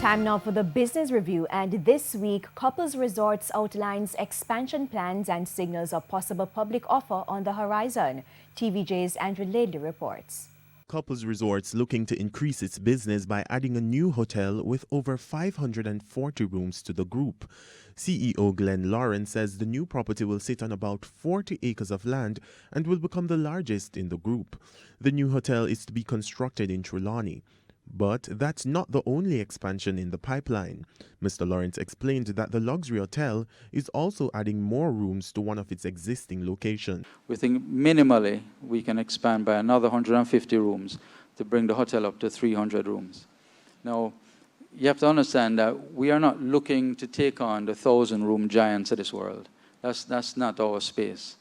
Time now for the business review, and this week, Couples Resorts outlines expansion plans and signals a possible public offer on the horizon. TVJ's Andrew Ladley reports. Couples Resorts looking to increase its business by adding a new hotel with over 540 rooms to the group. CEO Glenn Lawrence says the new property will sit on about 40 acres of land and will become the largest in the group. The new hotel is to be constructed in Trelawney. But that's not the only expansion in the pipeline. Mr. Lawrence explained that the luxury hotel is also adding more rooms to one of its existing locations. We think minimally we can expand by another 150 rooms to bring the hotel up to 300 rooms. Now, you have to understand that we are not looking to take on the 1,000-room giants of this world. That's not our space.